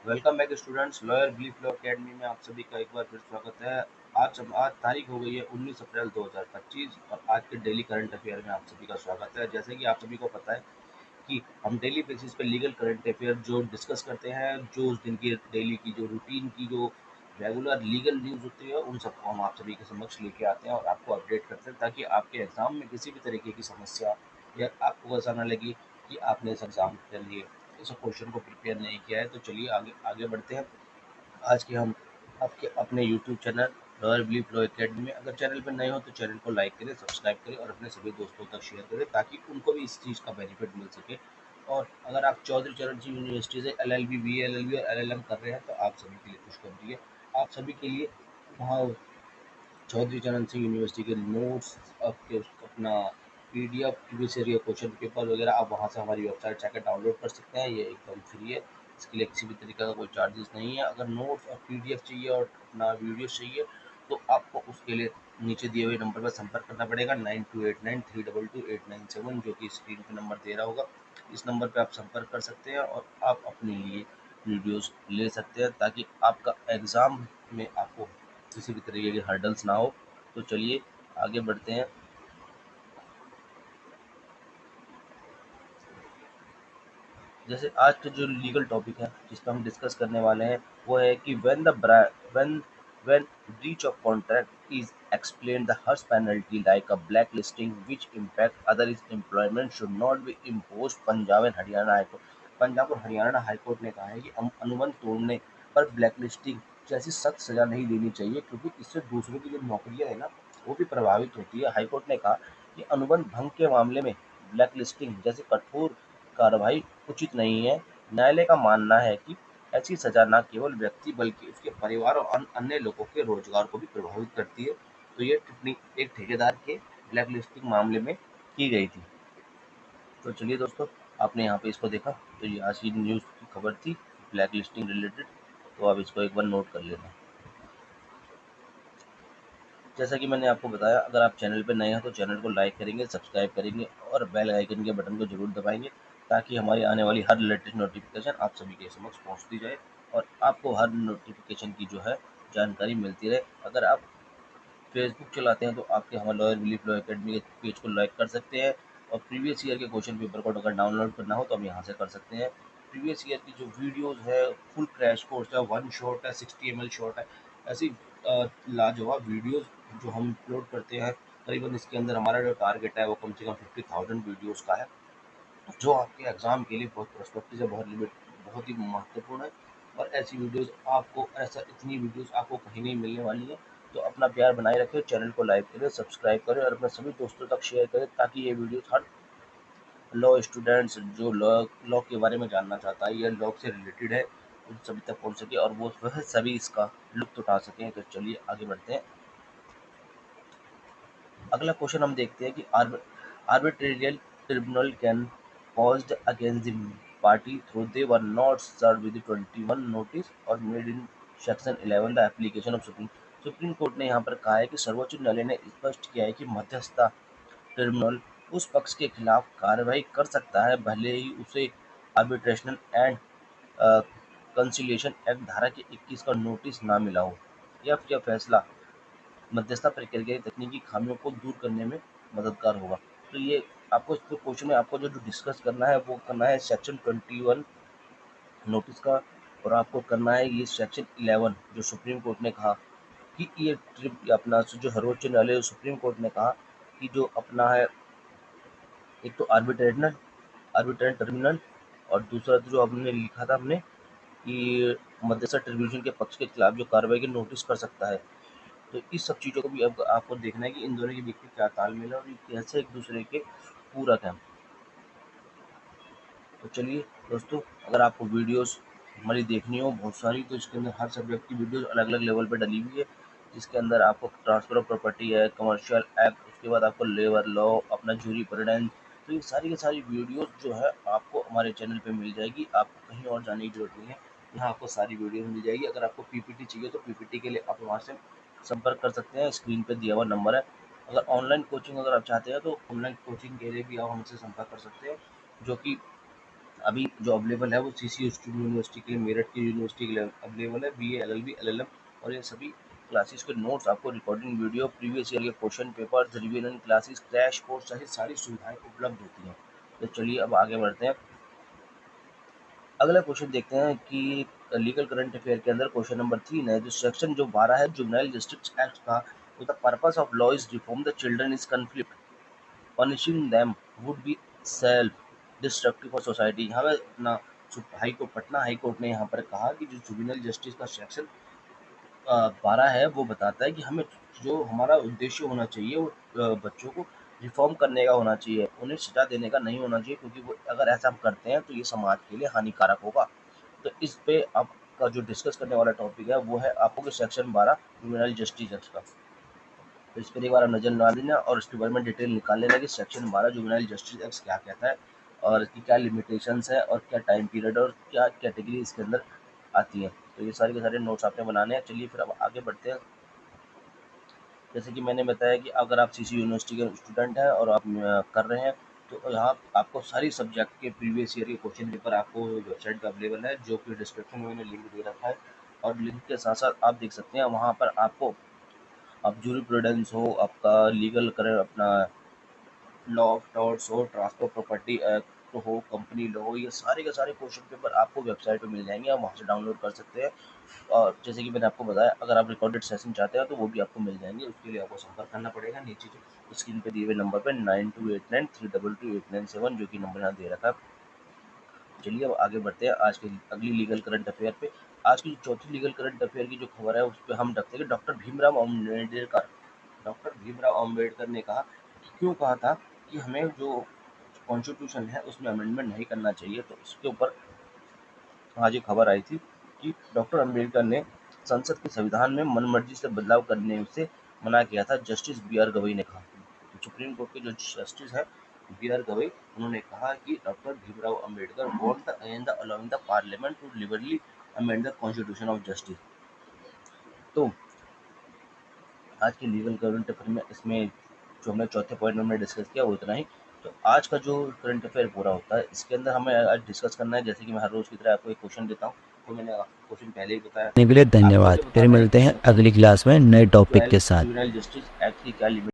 Welcome back students. Lawyer belief law academy में आप सभी का एक बार फिर स्वागत है। आज तारीख हो गई है 19 अप्रैल 2025 और आज के डेली करंट अफेयर में आप सभी का स्वागत है। जैसे कि आप सभी को पता है कि हम डेली बेसिस पे लीगल करंट अफेयर जो डिस्कस करते हैं, जो उस दिन की डेली की जो रूटीन की जो रेगुलर लीगल न्यूज़ होती है, उन सबको हम आप सभी के समक्ष लेके आते हैं और आपको अपडेट करते हैं, ताकि आपके एग्ज़ाम में किसी भी तरीके की समस्या या आपको ऐसा ना लगे कि आपने इस एग्ज़ाम के लिए इस क्वेश्चन को प्रिपेयर नहीं किया है। तो चलिए आगे आगे बढ़ते हैं। आज के हम आपके अपने YouTube channel royal belief law academy में, अगर चैनल पर नए हो तो चैनल को लाइक करें, सब्सक्राइब करें और अपने सभी दोस्तों तक शेयर करें, ताकि उनको भी इस चीज़ का बेनिफिट मिल सके। और अगर आप चौधरी चरण सिंह यूनिवर्सिटी से LLB, BLLB और LLM कर रहे हैं तो आप सभी के लिए खुशखबरी है। आप सभी के लिए वहाँ चौधरी चरण सिंह यूनिवर्सिटी के नोट्स, आपके अपना PDF, previous year question paper वगैरह आप वहाँ से हमारी वेबसाइट जाकर डाउनलोड कर सकते हैं। ये एकदम फ्री है, इसके लिए किसी भी तरीके का कोई चार्जेस नहीं है। अगर नोट्स और PDF चाहिए और अपना वीडियोस चाहिए तो आपको उसके लिए नीचे दिए हुए नंबर पर संपर्क करना पड़ेगा, 9289322897, जो कि स्क्रीन पर नंबर दे रहा होगा। इस नंबर पर आप संपर्क कर सकते हैं और आप अपने लिए वीडियोस ले सकते हैं, ताकि आपका एग्ज़ाम में आपको किसी भी तरीके के हर्डल्स ना हो। तो चलिए आगे बढ़ते हैं। जैसे आज का जो लीगल टॉपिक है जिस पर हम डिस्कस करने वाले हैं वो है कि when breach of contract is explained, the harsh penalty like a blacklisting which impact other is employment should not be imposed। Punjab and Haryana high court, Punjab और हरियाणा हाईकोर्ट ने कहा है कि अनुबंध तोड़ने पर ब्लैकलिस्टिंग जैसी सख्त सजा नहीं देनी चाहिए, क्योंकि इससे दूसरों की जो नौकरियां है ना, वो भी प्रभावित होती है। हाईकोर्ट ने कहा कि अनुबंध भंग के मामले में ब्लैकलिस्टिंग जैसी कठोर कार्रवाई उचित नहीं है। न्यायालय का मानना है कि ऐसी सजा न केवल व्यक्ति बल्कि उसके परिवार और अन्य लोगों के रोजगार को भी प्रभावित करती है। तो ये टिप्पणी एक ठेकेदार के ब्लैकलिस्टिंग मामले में की गई थी। तो चलिए दोस्तों, आपने यहाँ पे इसको देखा, तो ये आज की न्यूज़ की खबर थी ब्लैकलिस्टिंग रिलेटेड। तो आप इसको एक बार नोट कर लेना। जैसा कि मैंने आपको बताया, अगर आप चैनल पर नए हैं तो चैनल को लाइक करेंगे, सब्सक्राइब करेंगे और बेल आइकन के बटन को जरूर दबाएंगे, ताकि हमारी आने वाली हर लेटेस्ट नोटिफिकेशन आप सभी के समक्ष पहुंचती जाए और आपको हर नोटिफिकेशन की जो है जानकारी मिलती रहे। अगर आप फेसबुक चलाते हैं तो आपके हमारे लॉयर बिलीफ लॉ एकेडमी के पेज को लाइक कर सकते हैं और प्रीवियस ईयर के क्वेश्चन पेपर को अगर डाउनलोड करना हो तो हम यहाँ से कर सकते हैं। प्रीवियस ईयर की जो वीडियोस है, फुल क्रैश कोर्स है, 1 शॉट है, 60 ml शॉट है, ऐसी लाजवाब वीडियोस जो हम अपलोड करते हैं। करीबन इसके अंदर हमारा जो टारगेट है वो कम से कम 50,000 वीडियोस का है, जो आपके एग्ज़ाम के लिए बहुत प्रोस्पेक्टिव है, बहुत ही महत्वपूर्ण है। और ऐसी वीडियोस आपको ऐसा इतनी वीडियोस आपको कहीं नहीं मिलने वाली है। तो अपना प्यार बनाए रखें, चैनल को लाइक करें, सब्सक्राइब करें और अपने सभी दोस्तों तक शेयर करें, ताकि ये वीडियोस हर लॉ स्टूडेंट्स जो लॉ लॉ के बारे में जानना चाहता है या लॉ से रिलेटेड है, उन सभी तक पहुंच सके और वो वह सभी इसका लुत्फ उठा सकें। तो चलिए आगे बढ़ते हैं। अगला क्वेश्चन हम देखते हैं कि arbitrarial tribunal can caused against the party through they were not served with the 21 notice or made in section 11 the application of supreme court ने यहाँ पर कहा है कि सर्वोच्च न्यायालय ने स्पष्ट किया है कि मध्यस्थता ट्रिब्यूनल उस पक्ष के खिलाफ कार्रवाई कर सकता है भले ही उसे आर्बिट्रेशन एंड कंसिलिएशन एक्ट धारा के 21 का नोटिस ना मिला हो। यह फैसला मध्यस्थता प्रक्रिया की तकनीकी खामियों को दूर करने में मददगार होगा। तो ये आपको इस क्वेश्चन में आपको जो डिस्कस करना है वो करना है सेक्शन 21 नोटिस का, और आपको करना है ये सेक्शन 11 जो सुप्रीम कोर्ट ने कहा कि ये ट्रिप अपना जो सर्वोच्च न्यायालय सुप्रीम कोर्ट ने कहा कि जो अपना है, एक तो आर्बिट्रेशन टर्मिनल और दूसरा जो हमने लिखा था हमने कि मध्यस्थता ट्रिब्यूनल के पक्ष के खिलाफ जो कार्रवाई की नोटिस कर सकता है। तो इस सब चीज़ों को भी अब आपको देखना है कि इन दोनों के बीच में क्या तालमेल है और ये कैसे एक दूसरे के पूरक हैं। तो चलिए दोस्तों, अगर आपको वीडियोस हमारी देखनी हो बहुत सारी, तो इसके अंदर हर सब्जेक्ट की वीडियोस अलग अलग लेवल पर डली हुई है, जिसके अंदर आपको ट्रांसफर ऑफ प्रॉपर्टी है, कमर्शियल एक्ट, उसके बाद आपको लेबर लॉ, अपना जूरी प्रूडेंस। तो ये सारी की सारी वीडियोस जो है आपको हमारे चैनल पे मिल जाएगी, आपको कहीं और जाने की जरूरत नहीं है। यहाँ आपको सारी वीडियो मिल जाएगी। अगर आपको PPT चाहिए तो PPT के लिए आप वहाँ से संपर्क कर सकते हैं, स्क्रीन पे दिया हुआ नंबर है। अगर ऑनलाइन कोचिंग अगर आप चाहते हैं तो ऑनलाइन कोचिंग के लिए भी आप हमसे संपर्क कर सकते हैं, जो कि अभी जो अवेलेबल है वो सीसी यूनिवर्सिटी के लिए, मेरठ की यूनिवर्सिटी के लिए अवेलेबल है, बीए, एलएलबी, एलएलएम, और ये सभी क्लासेस के नोट्स आपको, रिकॉर्डिंग वीडियो, प्रीवियस ईयर के question papers, revision classes, crash course सहित सारी सुविधाएं उपलब्ध होती हैं। तो चलिए अब आगे बढ़ते हैं। अगला क्वेश्चन देखते हैं कि लीगल करंट अफेयर के अंदर क्वेश्चन नंबर 3 है, जो सेक्शन जो 12 है जुवेनाइल जस्टिस एक्ट का, the purpose of law is reform the children is conflict punishing them would be self destructive for society. यहाँ पे अपना पटना हाई कोर्ट ने यहाँ पर कहा कि जो जुवेनाइल जस्टिस का सेक्शन 12 है वो बताता है कि हमें जो हमारा उद्देश्य होना चाहिए वो बच्चों को रिफॉर्म करने का होना चाहिए, उन्हें सजा देने का नहीं होना चाहिए, क्योंकि वो अगर ऐसा हम करते हैं तो ये समाज के लिए हानिकारक होगा। तो इस पे आपका जो डिस्कस करने वाला टॉपिक है वो है आपको कि सेक्शन 12 जुवेनाइल जस्टिस एक्ट का। तो इस पर एक बार नजर डाल देना और इसके बारे में डिटेल निकाल लेना कि सेक्शन 12 जुवेनाइल जस्टिस एक्ट क्या कहता है और इसकी क्या लिमिटेशंस है और क्या टाइम पीरियड और क्या कैटेगरी इसके अंदर आती है। तो ये सारे के सारे नोट्स आपने बनाने हैं। चलिए फिर अब आगे बढ़ते हैं। जैसे कि मैंने बताया कि अगर आप सीसी यूनिवर्सिटी के स्टूडेंट हैं और आप कर रहे हैं तो यहाँ आपको सारी सब्जेक्ट के प्रीवियस ईयर के क्वेश्चन पेपर आपको वेबसाइट पर अवेलेबल है, जो कि डिस्क्रिप्शन में मैंने लिंक दे रखा है, और लिंक के साथ साथ आप देख सकते हैं वहाँ पर आपको, आप जूरिप्रूडेंस हो, आपका लीगल कर अपना लॉ ऑफ टॉर्ट्स हो, ट्रांसफर प्रॉपर्टी एक्ट हो, कंपनी लॉ हो, ये सारे के सारे क्वेश्चन पेपर आपको वेबसाइट पे मिल जाएंगे, आप वहाँ से डाउनलोड कर सकते हैं। और जैसे कि मैंने आपको बताया, अगर आप रिकॉर्डेड सेशन चाहते हैं तो वो भी आपको मिल जाएंगे, उसके लिए आपको संपर्क करना पड़ेगा नीचे जो स्क्रीन पे दिए हुए नंबर पर 9289322897, जो कि नंबर यहाँ दे रखा है। चलिए अब आगे बढ़ते हैं आज की अगली लीगल करंट अफेयर पे। आज की चौथी लीगल करंट अफेयर की जो खबर है उस पर हम रखते हैं कि डॉक्टर भीमराव अम्बेडकर ने कहा, क्यों कहा था कि हमें जो कॉन्स्टिट्यूशन है उसमें अमेंडमेंट नहीं करना चाहिए। तो इसके ऊपर आज एक खबर आई थी कि डॉक्टर अम्बेडकर ने संसद के संविधान में मनमर्जी से बदलाव करने से मना किया था। जस्टिस बी आर गवई ने कहा, तो सुप्रीम कोर्ट के जो जस्टिस है बी आर गवई, उन्होंने कहा कि doctor Bhimrao Ambedkar want the end allowing the parliament to liberally amend the constitution of justice. तो आज के लीगल करंट अफेयर में इसमें जो हमने चौथे पॉइंट में डिस्कस किया वो इतना ही। तो आज का जो करंट अफेयर पूरा होता है इसके अंदर हमें आज डिस्कस करना है, जैसे कि मैं हर रोज़ की तरह आपको एक क्वेश्चन देता हूँ, तो मैंने क्वेश्चन पहले ही बताया। के लिए धन्यवाद। फिर मिलते हैं अगली क्लास में नए टॉपिक के साथ। जुवेनाइल जस्टिस एक्ट की क्या लिमिट